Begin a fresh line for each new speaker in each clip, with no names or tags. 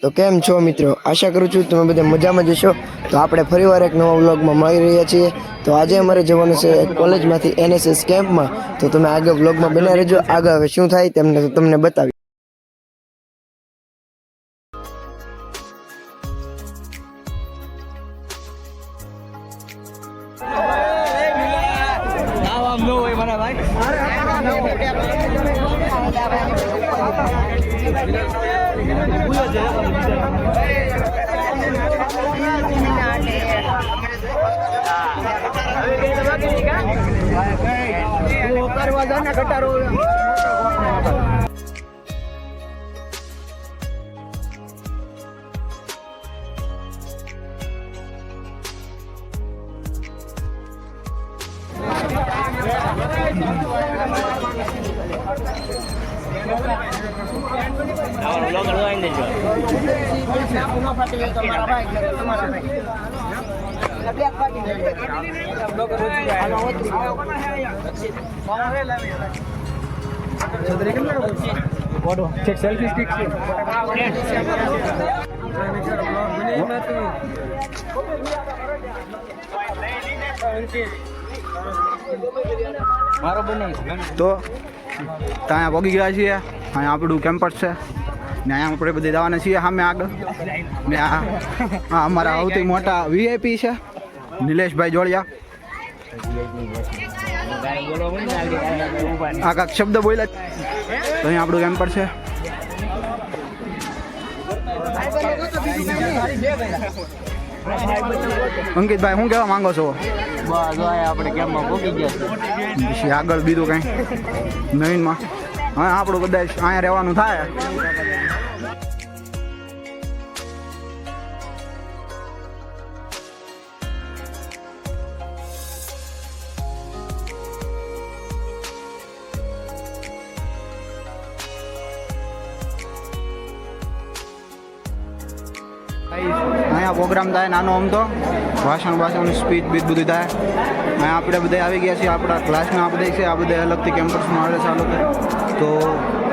તો કેમ છો મિત્રો, આશા કરું છું તમે બધા મજામાં જશો। તો આપણે ફરીવાર એક નવા વ્લોગમાં મળી રહ્યા છીએ। તો આજે અમારે જવાનું છે કોલેજમાંથી NSS કેમ્પમાં। તો તમે આગળ વ્લોગમાં બન્યા રહેજો। આગળ હવે શું થાય તમને બતાવી।
सेल्फी स्टिक
तो ત્યાં પહોંચી ગયા છીએ। અહીંયા આપણું કેમ્પસ છે ને અહીંયા આપણે બધી જવાના છીએ સામે આગળ ને આ અમારા સૌથી મોટા VIP છે નિલેશભાઈ જોડિયા। આ કાંક શબ્દ બોલ્યા તો અહીંયા આપણું કેમ્પસ છે। અંકિતભાઈ શું કહેવા માંગો છો?
बस આપણે કેમ્પમાં પહોંચી ગયા
પછી આગળ બીજું કંઈ નવીનમાં હા આપણું કદાચ અહીંયા રહેવાનું થાય। અહીંયા પ્રોગ્રામ થાય નાનો આમ તો ભાષણ સ્પીચ બીચ બધું થાય। અહીંયા આપણે બધા આવી ગયા છીએ આપણા ક્લાસના આ બધા છે આ બધા અલગથી કેમ્પસમાં આવે છે આ લોકો। તો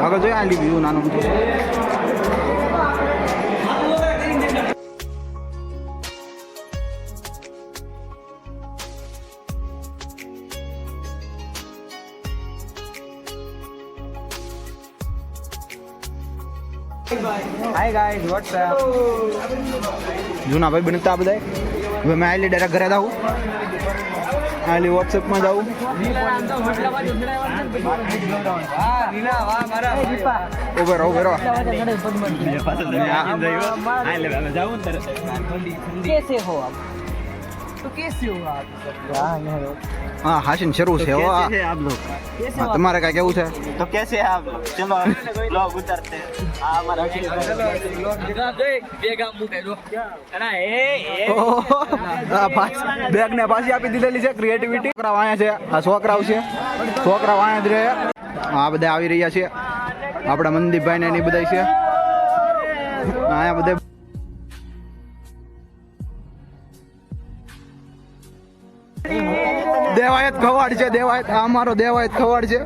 આગળ જોઈએ આ બીજું નાનું તો
हाय गाइस व्हाट्सएप
જૂના ભાઈ બનતા બધા। હવે મેં આલી ડાયરેક્ટ ઘરે જાઉં આલી વોટ્સએપમાં જાઉં। ઉભે રહો
कैसे हो आप तो कैसे हो आप
हाँ हाशिन शरू છે હો
कैसे हैं आप लोग कैसे हो
તમારે કાંઈ કેવું છે?
तो कैसे हैं आप लोग चलो ब्लॉग उतारते हैं हमारा
બેગ ને પાછી આપી દીધેલી છે ક્રિએટિવિટી। છોકરા વાયા છે આ છોકરાઓ છે છોકરા વાયા જ રહે। આ બધા આવી રહ્યા છે આપણા મનદીપભાઈ ને એની બધા છે અહીંયા બધા દેવાયત ખવાડ છે દેવાયત આ અમારો દેવાયત ખવાડ છે।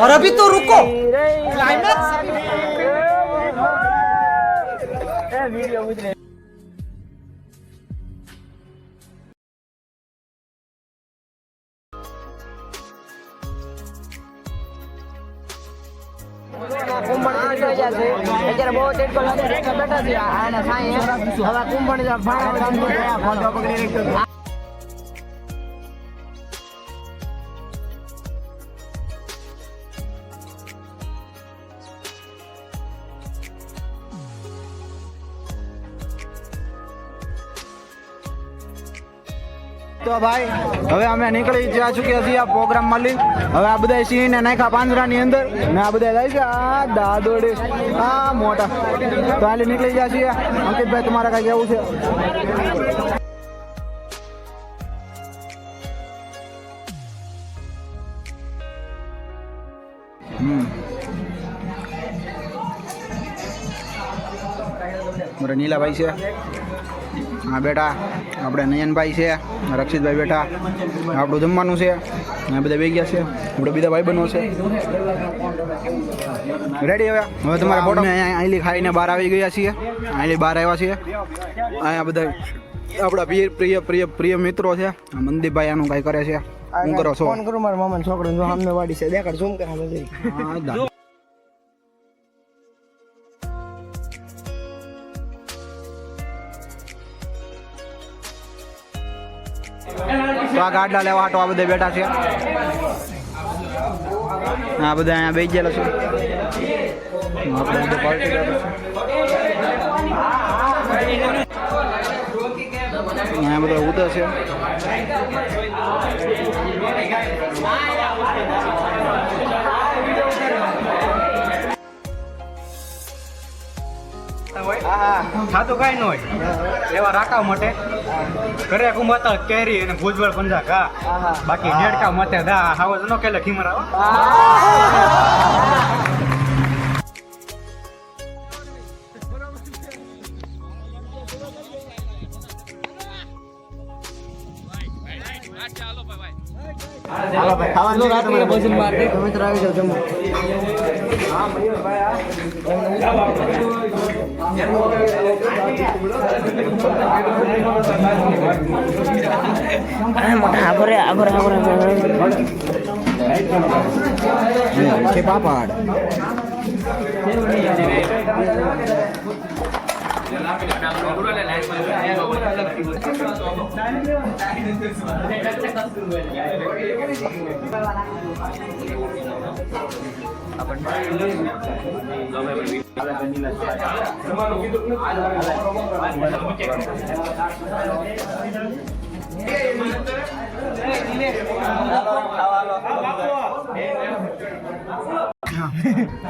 और अभी तो रुको क्लाइमेक्स અત્યારે બહુ બેઠા છે આના સાંઈ હવે કુંભણ
તો ભાઈ હવે અમે નીકળી જા ચૂક્યા છીએ આ પ્રોગ્રામ માંથી। હવે આ બધા સિંહને નાખ્યા પાંજરાની અંદર ને આ બધા જાય છે આ દાદોડી આ મોટા। તો હાલી નીકળી ગયા છીએ। અંકિતભાઈ તમારે કાંઈ કેવું છે? મારા નીલાભાઈ છે હા બેટા આપણે નયનભાઈ છે, રક્ષિતભાઈ બેટા, આપણું જમવાનું છે, આ બધા બે ગયા છે, આપણે બીજા ભાઈ બનો છે. રેડી હવે તમારે ફોટો આઈલી ખાઈને બહાર આવી ગયા છીએ, આઈલી બહાર આવ્યા છીએ. અહીંયા બધા આપણા પ્રિય પ્રિય પ્રિય મિત્રો છે. મનદીપભાઈ આનું કાંઈ કરે છે, શું કરો છો?
ફોન કરું મારા મામાના છોકરાને, જો સામે વાડી છે, દેખાડ ઝૂમ કરા બધી.
તો આ ગાડલા લેવા હાટો આ બધા બેઠા છે. આ બધા અહીંયા બેસી ગયેલા છે. આપણે બધું પાર્ટી કરે છે. અહીંયા બધા ઉતર છે.
ખાતું કઈ ન હોય એવા રાખાવ માટે ઘરે કુંભાતા કેરી અને ભુજવળ પંજા ઘા બાકી નેડકા મતે દા હાવ ન કેલે ખીમરા હાલો ભાઈ ખાવાનું રાત્રે ભોજન માટે
મિત્રો આવી જાવ જમો. મોટા આગળ
છે પાપડ.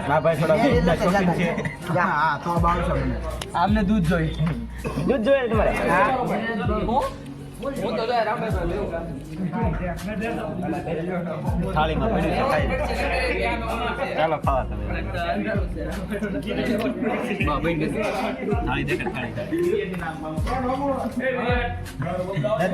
હા ભાઈ થોડા શોખીન છે.
હા તો બાવ છે મને.
આમને દૂધ જોઈએ તમારે થાળીમાં પડ્યું છે ખાઈ ચાલો ખાવા તમે થાળી દેખાડ થાળી